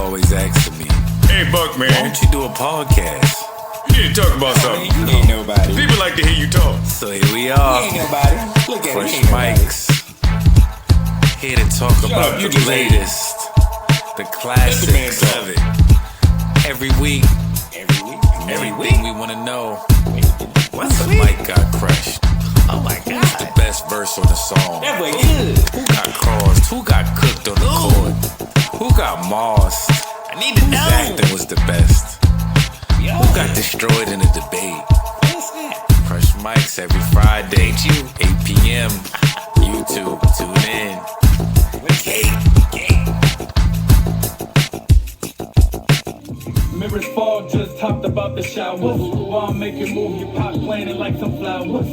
always asking me, hey, Buck, man. why don't you do a podcast? You need to talk about something. You ain't nobody. People like to hear you talk. So here we are. You ain't nobody. Look at Fresh it. mics. Here to talk about you the just latest, the classics man of it. Every week, everything we want to know. What's the mic got crushed? Oh my Who's God. the best verse on the song? That way good. Who got crossed? Who got cooked on the court? Who got mossed? I need to Whose know. acting was the best? Yo. Who got destroyed in a debate? What's that? Fresh mics every Friday, 8 p.m. YouTube, tune in. Mirrors fall, just talked about the showers. While I'm making move, your pop planting like some flowers.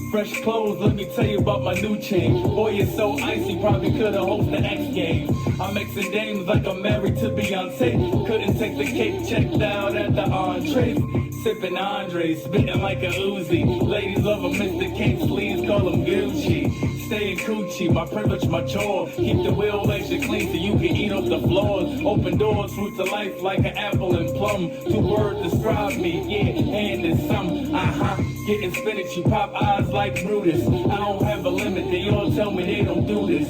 Fresh clothes, let me tell you about my new chain. Boy, it's so icy, probably could've hosted X Games. I'm mixing dames like I'm married to Beyonce. Couldn't take the cake, checked out at the entree. Sipping Andre, spitting like a Uzi. Ladies love a Mr. King sleeves, call him Gucci. Staying coochie, my privilege, my chore. Keep the wheel extra clean so you can eat off the floors. Open doors, fruits of life like an apple and plum. 2 words describe me, yeah, and it's some. Getting spinach, you pop eyes like Brutus. I don't have a limit, they all tell me they don't do this.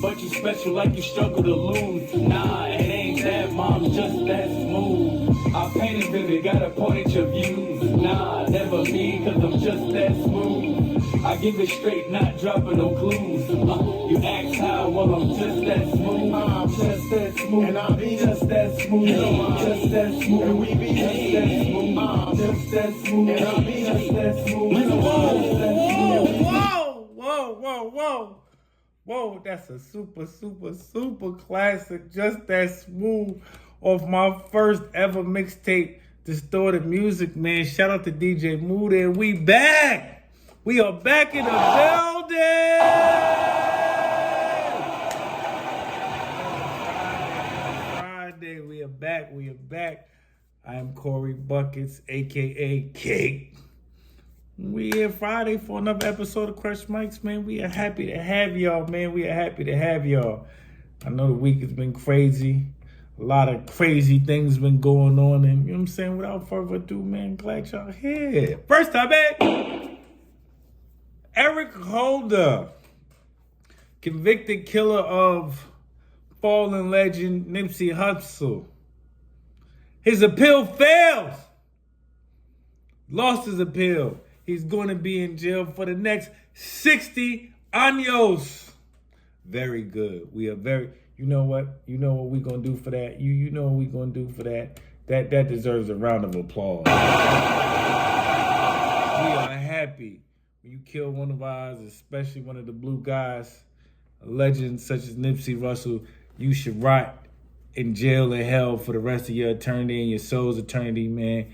But you special like you struggle to lose. Nah, it ain't that, mom, just that smooth. I painted vivid, got a point at your views. Nah, never me, cause I'm just that smooth. I give it straight, not dropping no clues. You ask how, well I'm just that smooth. I'm just that smooth, and I'll be just that smooth. Just that smooth, and we be just that smooth. I'm just that smooth, and I'll be just that smooth. Whoa, that's a super classic. Just that smooth off my first ever mixtape, Distorted Music, man. Shout out to DJ Mood, and we back. We are back in the building. Friday, we are back. I am Korey Buckets, a.k.a. Cake. We here Friday for another episode of Crush Mics, man. We are happy to have y'all, man. I know the week has been crazy. A lot of crazy things been going on. And you know what I'm saying? Without further ado, man, glad y'all here. First time back. Eric Holder, convicted killer of fallen legend Nipsey Hussle. His appeal fails. Lost his appeal. He's going to be in jail for the next 60 años. Very good. We are very, you know what we're going to do for that? You know what we're going to do for that? That deserves a round of applause. We are happy. When you kill one of ours, especially one of the blue guys, a legend such as Nipsey Hussle, you should rot in jail and hell for the rest of your eternity and your soul's eternity, man.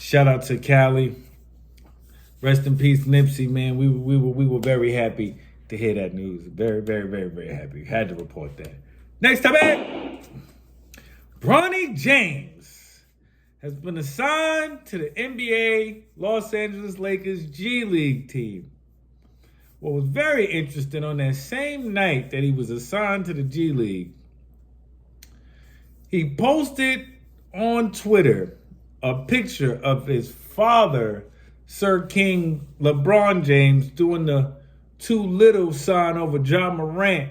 Shout out to Cali. Rest in peace, Nipsey, man. We were very happy to hear that news. Very happy. Had to report that. Next topic. LeBron James has been assigned to the NBA Los Angeles Lakers G League team. What was very interesting, on that same night that he was assigned to the G League, he posted on Twitter a picture of his father, Sir King LeBron James, doing the too little sign over John Morant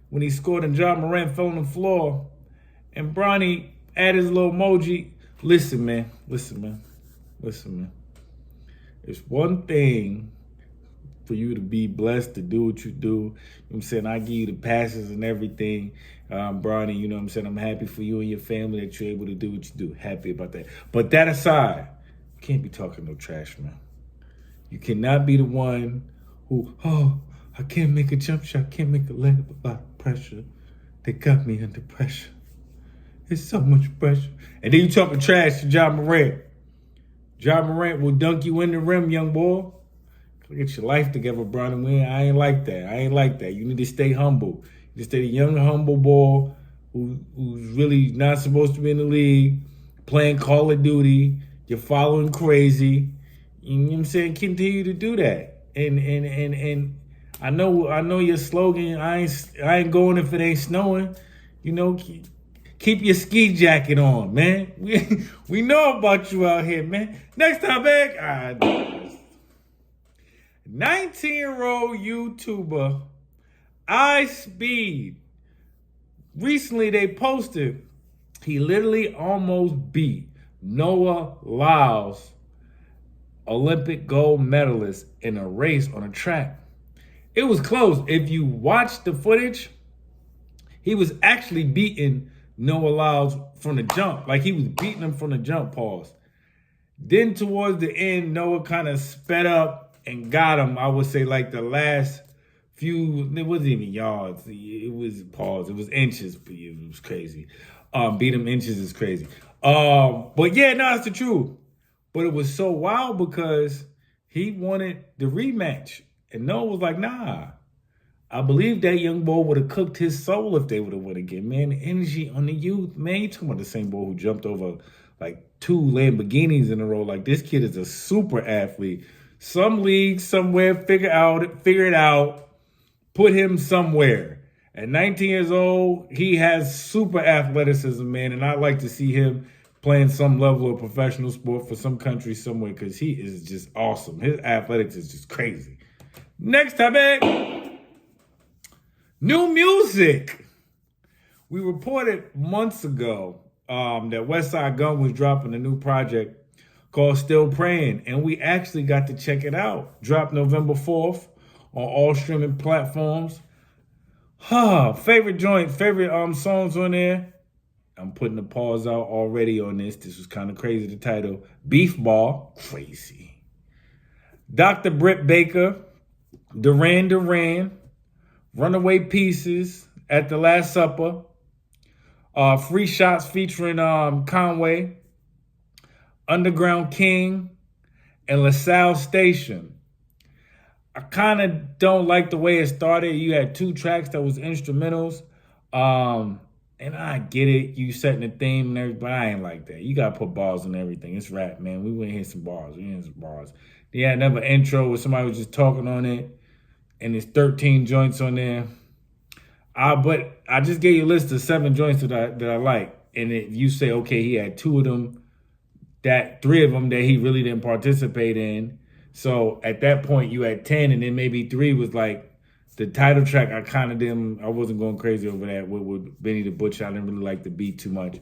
when he scored and John Morant fell on the floor. And Bronny added his little emoji. Listen, man. It's one thing for you to be blessed to do what you do. You know what I'm saying? I give you the passes and everything. Bronny, you know what I'm saying? I'm happy for you and your family that you're able to do what you do. Happy about that. But that aside, you can't be talking no trash, man. You cannot be the one who, I can't make a jump shot, can't make a layup about pressure. They got me under pressure. It's so much pressure. And then you talking trash to John Morant. John Morant will dunk you in the rim, young boy. Get your life together, Bronny. I ain't like that. You need to stay humble. You need to stay the young, humble boy who's really not supposed to be in the league, playing Call of Duty. You're following crazy. You know what I'm saying? Continue to do that. And I know your slogan, I ain't going if it ain't snowing. You know, Keep your ski jacket on, man. We know about you out here, man. Next topic. 19-year-old YouTuber iSpeed. Recently, they posted he literally almost beat Noah Lyles, Olympic gold medalist, in a race on a track. It was close. If you watch the footage, he was actually beating Noah Lyles from the jump. Like, he was beating him from the jump, pause. Then towards the end, Noah kind of sped up and got him. I would say like the last few, it wasn't even yards. It was, pause, it was inches. It was crazy. Beat him inches is crazy. But yeah, no, it's the truth. But it was so wild because he wanted the rematch. And Noah was like, nah. I believe that young boy would have cooked his soul if they would have won again. Man, the energy on the youth. Man, you talking about the same boy who jumped over like 2 Lamborghinis in a row. Like, this kid is a super athlete. Some league somewhere figure it out, put him somewhere. At 19 years old, he has super athleticism, man. And I'd like to see him playing some level of professional sport for some country somewhere because he is just awesome. His athletics is just crazy. Next topic. New music. We reported months ago that Westside Gunn was dropping a new project called Still Praying, and we actually got to check it out. Dropped November 4th on all streaming platforms. Favorite songs on there. I'm putting the pause out already on this. This was kind of crazy, the title. Beef Ball, crazy. Dr. Britt Baker, Duran, Runaway Pieces, At the Last Supper, Free Shots featuring Conway, Underground King, and LaSalle Station. I kind of don't like the way it started. You had 2 tracks that was instrumentals. And I get it, you setting the theme and everything, but I ain't like that. You gotta put bars on everything. It's rap, man. We went here some bars. They had another intro where somebody was just talking on it, and there's 13 joints on there. But I just gave you a list of 7 joints that I like. And if you say, okay, he had 2 of them, 3 of them that he really didn't participate in. So at that point, you had 10, and then maybe 3 was like the title track. I wasn't going crazy over that with Beanie the Butcher. I didn't really like the beat too much.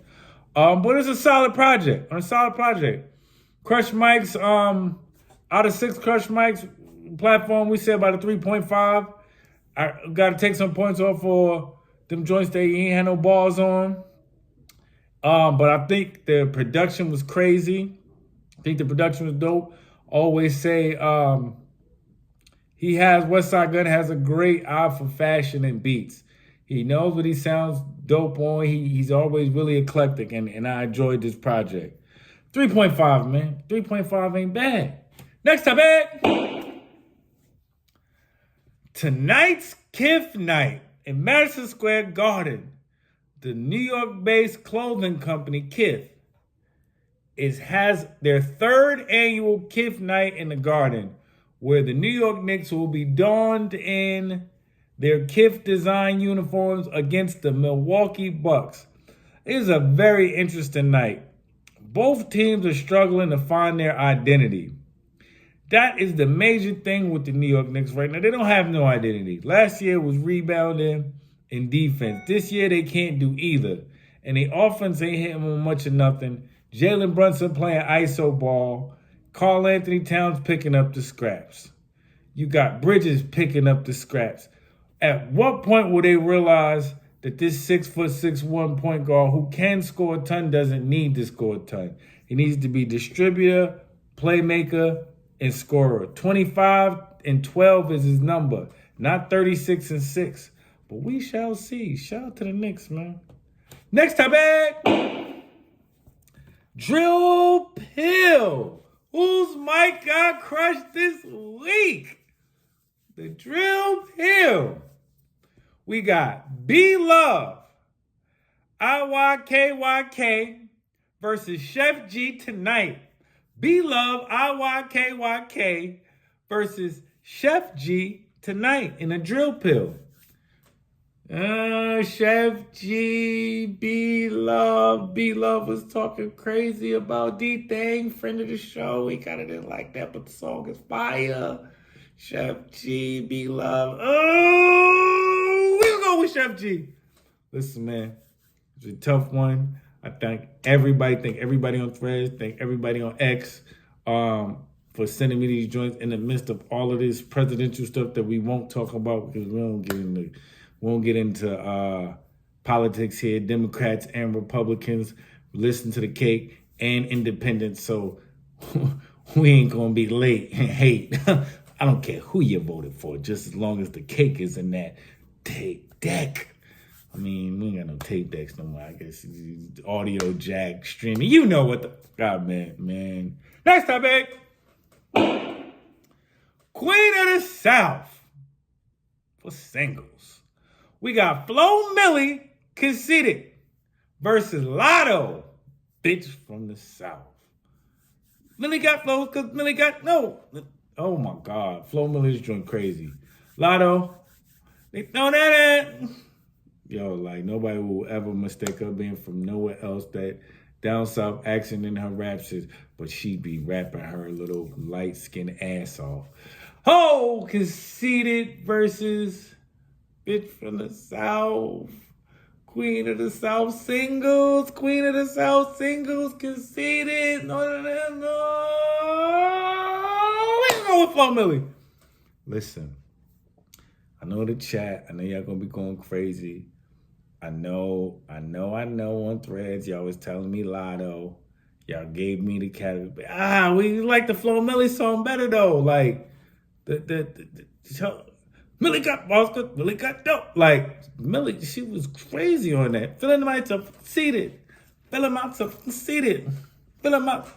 But it's a solid project. Crush Mics, out of 6 Crush Mics platform, we said about a 3.5. I got to take some points off for them joints that he ain't had no balls on. But I think the production was crazy. I think the production was dope. Always say Westside Gunn has a great eye for fashion and beats. He knows what he sounds dope on. He's always really eclectic, and I enjoyed this project. 3.5, man. 3.5 ain't bad. Next topic. Tonight's Kith Night in Madison Square Garden. The New York-based clothing company Kith has their 3rd annual Kith Night in the Garden, where the New York Knicks will be donned in their Kith design uniforms against the Milwaukee Bucks. It is a very interesting night. Both teams are struggling to find their identity. That is the major thing with the New York Knicks right now. They don't have no identity. Last year was rebounding and defense. This year they can't do either. And the offense ain't hitting them much of nothing. Jalen Brunson playing ISO ball. Karl Anthony Towns picking up the scraps. You got Bridges picking up the scraps. At what point will they realize that this 6'6" point guard who can score a ton doesn't need to score a ton? He needs to be distributor, playmaker, and scorer. 25 and 12 is his number, not 36 and 6. But we shall see. Shout out to the Knicks, man. Next topic. Drill Pill. Whose mic got crushed this week? The Drill Pill. We got B-Lovee, IYKYK versus Sheff G tonight. B-Lovee, IYKYK versus Sheff G tonight in a Drill Pill. Sheff G, B-Lovee. B-Love. B-Love was talking crazy about D-Thang, friend of the show. He kind of didn't like that, but the song is fire. Sheff G, B-Love. Oh, we'll go with Sheff G. Listen, man, it's a tough one. I thank everybody on Threads, thank everybody on X for sending me these joints in the midst of all of this presidential stuff that we won't talk about because we won't get into politics here. Democrats and Republicans listen to the cake and independents, so we ain't gonna be late and hate. I don't care who you voted for, just as long as the cake is in that tape deck. I mean, we ain't got no tape decks no more. I guess audio jack streaming. You know what the God, man. Next topic. Queen of the South for singles. We got Flo Milli, Conceited versus Latto, bitch from the South. Milli got Flo because Milli got no. Oh my God, Flo Milli's doing crazy. Latto, they throw that at. Yo, like nobody will ever mistake her being from nowhere else that down south accent in her raps is, but she be rapping her little light-skinned ass off. Oh, Conceited versus bitch from the South. Queen of the South singles. Queen of the South singles. Conceited. No. Let's go with Flo Milli. Listen, I know the chat. I know y'all gonna be going crazy. I know on Threads, y'all was telling me Latto. Y'all gave me the category. We like the Flo Milli song better though. Like, Milli got Oscar, Milli got dope. Like, Milli, she was crazy on that. Filling them out of Conceited. Fill them out of Conceited. Fill them out.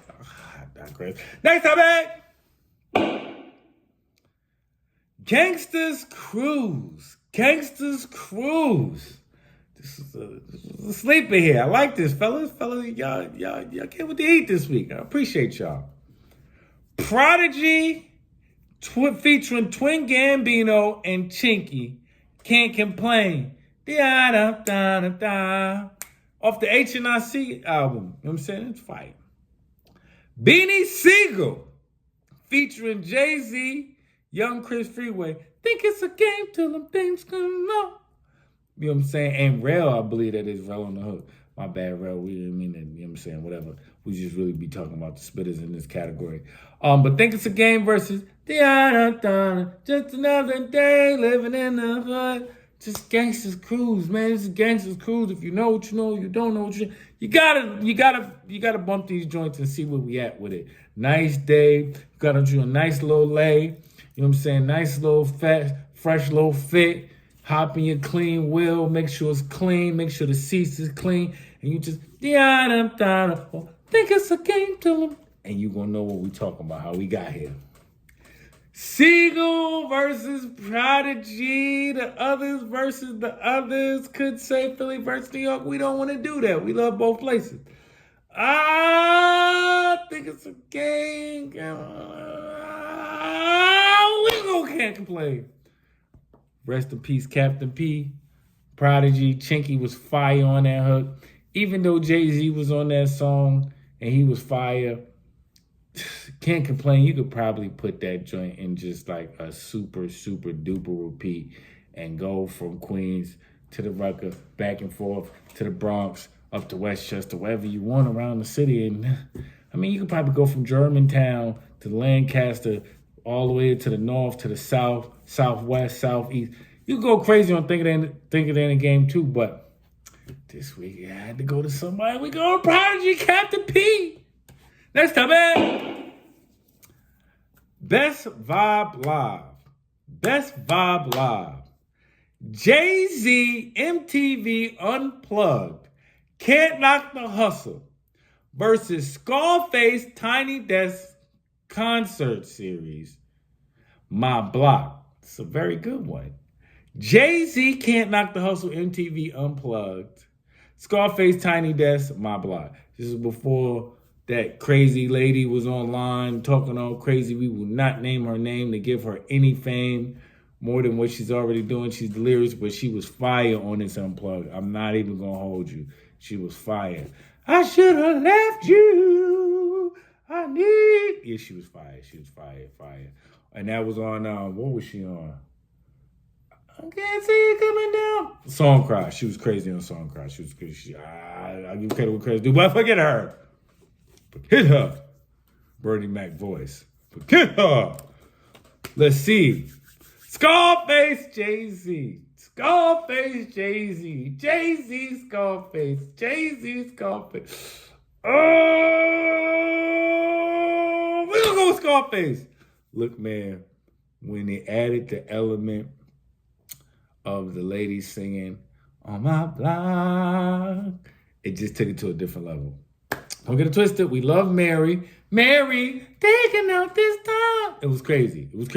Digress. Next topic. Gangsters Cruise. Gangsters Cruise. This is a sleeper here. I like this, fellas. Y'all came with the heat this week. I appreciate y'all. Prodigy featuring Twin Gambino and Chinky. Can't Complain. Da-da-da-da-da. Off the HNIC album. You know what I'm saying? It's fire. Beanie Sigel featuring Jayz, Young Chris Freeway. Think it's a game till them things come up. You know what I'm saying? And Rel, I believe that is Rel on the hook. My bad, Rel. We didn't mean that. You know what I'm saying? Whatever. We just really be talking about the spitters in this category. But Think It's a Game versus just another day living in the hood. Just Gangsters Cruise, man. This is Gangsters Cruise. If you know what you know, you don't know what you know. You gotta bump these joints and see where we at with it. Nice day. You gotta do a nice little lay. You know what I'm saying? Nice little fresh little fit. Hop in your clean wheel. Make sure it's clean. Make sure the seats is clean. And you just think it's a game to them. And you gonna know what we talking about, how we got here. Sigel versus Prodigy. The others versus the others. Could say Philly versus New York. We don't want to do that. We love both places. I think it's a game. We Can't Complain. Rest in peace, Captain P. Prodigy. Chinky was fire on that hook. Even though Jayz was on that song and he was fire, Can't Complain. You could probably put that joint in just like a super, super duper repeat and go from Queens to the Rucker, back and forth to the Bronx, up to Westchester, wherever you want around the city. And I mean, you could probably go from Germantown to Lancaster, all the way to the north, to the south, southwest, southeast. You can go crazy on Think It Ain't a Game too, but this week I had to go to somebody. We go to Prodigy, Captain P. Next time, man. Best Vibe Live. Best Vibe Live. Jayz MTV Unplugged. Can't Knock the Hustle versus Scarface Tiny Desk Concert Series. My Block. It's a very good one. Jayz Can't Knock the Hustle MTV Unplugged. Scarface Tiny Desk, My Block. This is before that crazy lady was online talking all crazy. We will not name her name to give her any fame more than what she's already doing. She's delirious, but she was fire on this Unplugged. I'm not even going to hold you. She was fire. I should have left you. Yeah, she was fire. She was fire. And that was on, what was she on? I can't see it coming down. Song Cry. She was crazy on Song Cry. She was crazy. I give credit what credit's due, but forget her. Forget her. Bernie Mac voice. Forget her. Let's see. Scarface, Jay-Z. Scarface, Jay-Z. Jay-Z, Scarface. Jay-Z, Scarface. Oh, we're gonna go with Scarface. Look, man, when they added the element of the ladies singing on my block, it just took it to a different level. Don't get it twisted. We love Mary. Mary, taking out this time. It was crazy. But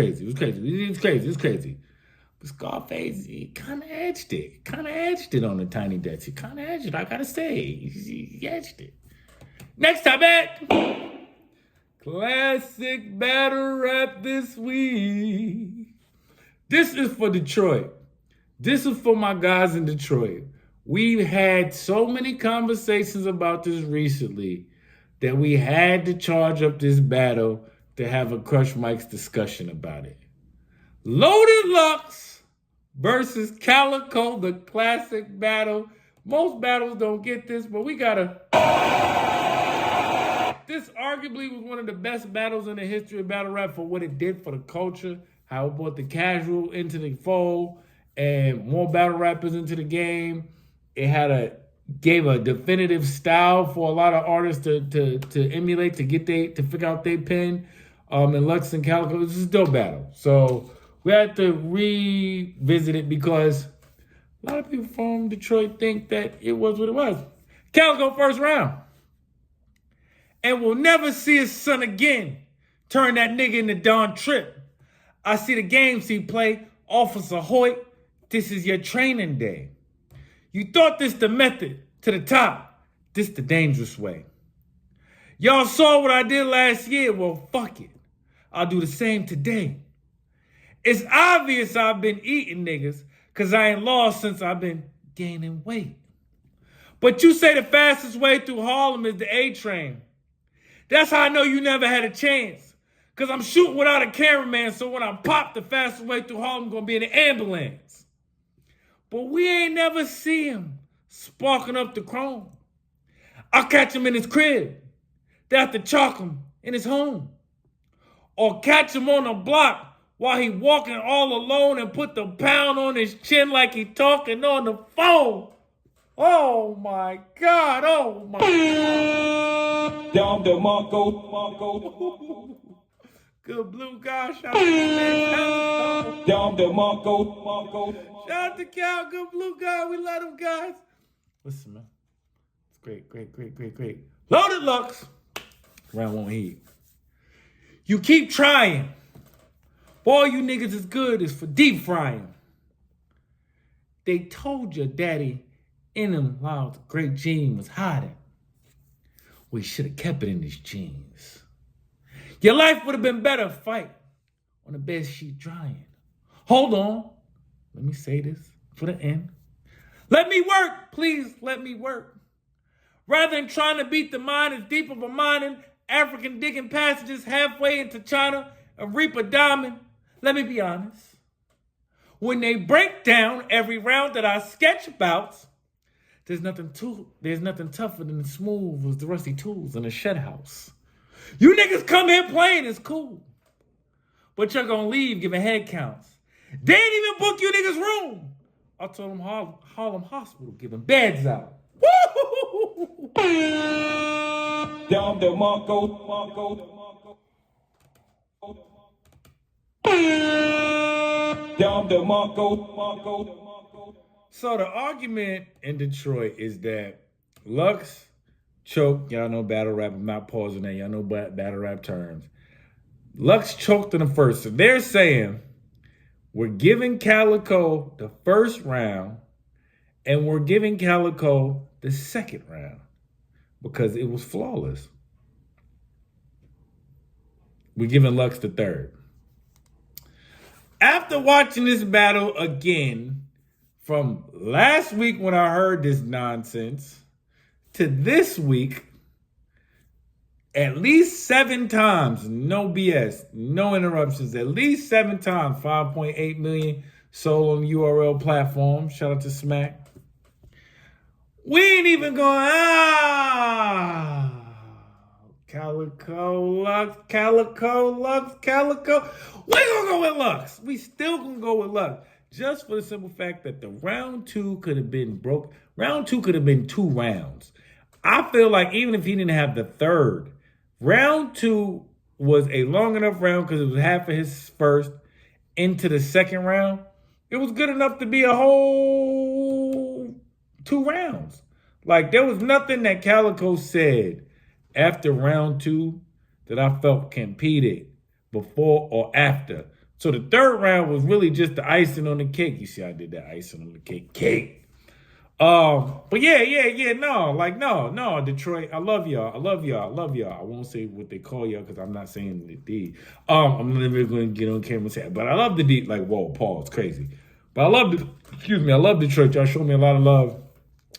Scarface, he kind of edged it. On the Tiny Desk. He kind of edged it, I gotta say. He edged it. Next time, classic battle rap this week. This is for Detroit. This is for my guys in Detroit. We've had so many conversations about this recently that we had to charge up this battle to have a Crush Mike's discussion about it. Loaded Lux versus Calicoe, the classic battle. Most battles don't get this, but we gotta... This arguably was one of the best battles in the history of battle rap for what it did for the culture, how it brought the casual into the fold and more battle rappers into the game. It gave a definitive style for a lot of artists to emulate, to figure out their pen. And Lux and Calicoe, this is a dope battle. So we had to revisit it because a lot of people from Detroit think that it was what it was. Calicoe first round. And we'll never see his son again. Turn that nigga into Don Tripp. I see the games he play. Officer Hoyt, this is your training day. You thought this the method to the top. This the dangerous way. Y'all saw what I did last year. Well, fuck it. I'll do the same today. It's obvious I've been eating niggas because I ain't lost since I've been gaining weight. But you say the fastest way through Harlem is the A-train. That's how I know you never had a chance. Because I'm shooting without a cameraman, so when I pop, the fastest way through Harlem going to be in the ambulance. But we ain't never see him sparking up the chrome. I'll catch him in his crib. They have to chalk him in his home. Or catch him on the block while he walking all alone and put the pound on his chin like he talking on the phone. Oh my God, oh my God. Down the Marco. Good blue guy, shout out to man. Down the Marco. Shout out to Cal, good blue guy, we love them guys. Listen, man, it's great. Loaded Lux, round one heat. You keep trying. All you niggas is good is for deep frying. They told your daddy in him while the great gene was hiding. We should have kept it in his jeans. Your life would have been better fight on the bed sheet drying. Hold on. Let me say this for the end. Let me work. Please let me work. Rather than trying to beat the mind as deep of a mining, African digging passages halfway into China and reap a diamond, let me be honest. When they break down every round that I sketch about, there's nothing tougher than the smooth as the rusty tools in a shed house. You niggas come here playing, it's cool. But you're gonna leave giving head counts. They ain't even book you niggas room. I told them Harlem Hospital giving beds out. Woo! Down the Marco. Down the Marco. So the argument in Detroit is that Lux choked. Y'all know battle rap. I'm not pausing that. Y'all know battle rap terms. Lux choked in the first. So they're saying we're giving Calicoe the first round and we're giving Calicoe the second round because it was flawless. We're giving Lux the third. After watching this battle again from last week when I heard this nonsense to this week, at least 7 times, no BS, no interruptions, at least 7 times, 5.8 million sold on URL platform. Shout out to Smack. We ain't even going, Calicoe Lux, Calicoe Lux, Calicoe. We gonna go with Lux. We still gonna go with Lux. Just for the simple fact that the round 2 could have been broke. Round 2 could have been 2 rounds. I feel like even if he didn't have the third, round 2 was a long enough round because it was half of his first into the second round. It was good enough to be a whole 2 rounds. Like, there was nothing that Calicoe said after round 2 that I felt competed before or after. So the third round was really just the icing on the cake. You see, I did that icing on the cake. But no, Detroit, I love y'all. I won't say what they call y'all because I'm not saying the D. I'm never going to get on camera and say it, but I love the D. Like, whoa, pause, crazy. But I love Detroit. Y'all showed me a lot of love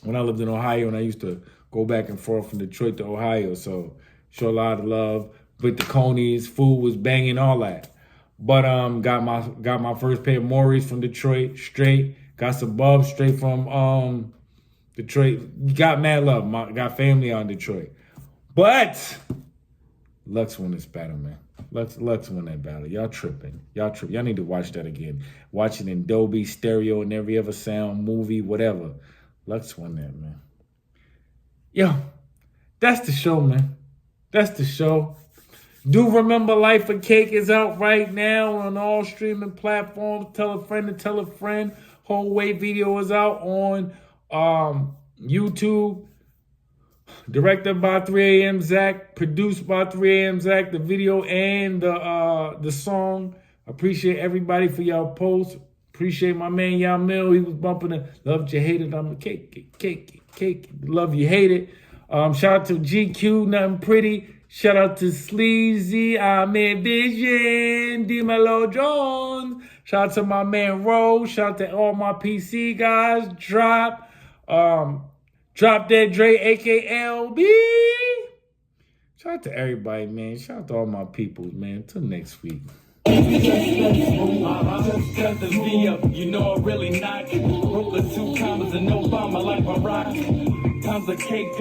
when I lived in Ohio, and I used to go back and forth from Detroit to Ohio. So show a lot of love with the Conies. Food was banging, all that. But got my first pair of Maury's from Detroit straight. Got some bubs straight from Detroit. Got mad love. Got family on Detroit. But Lux won this battle, man. Lux won that battle. Y'all tripping. Y'all need to watch that again. Watch it in Dolby, stereo, and every other sound, movie, whatever. Lux won that, man. Yo, that's the show, man. That's the show. Do remember IYKYK is out right now on all streaming platforms. Tell a friend to tell a friend. Whole weight video is out on YouTube. Directed by 3 a.m. Zach. Produced by 3 a.m. Zach. The video and the song. Appreciate everybody for y'all posts. Appreciate my man Yamil. He was bumping it. Loved you, hated. I'm a cake. Love you, hate it. Shout out to GQ, nothing pretty. Shout out to Sleazy, I'm in Vision, DeMelo Jones. Shout out to my man Rose. Shout out to all my PC guys. Drop Dead Dre, aka LB. Shout out to everybody, man. Shout out to all my peoples, man. Till next week. Got the V up, you know I really not. Roll the 2 commas and no bomb, I like my rock. Times a cake.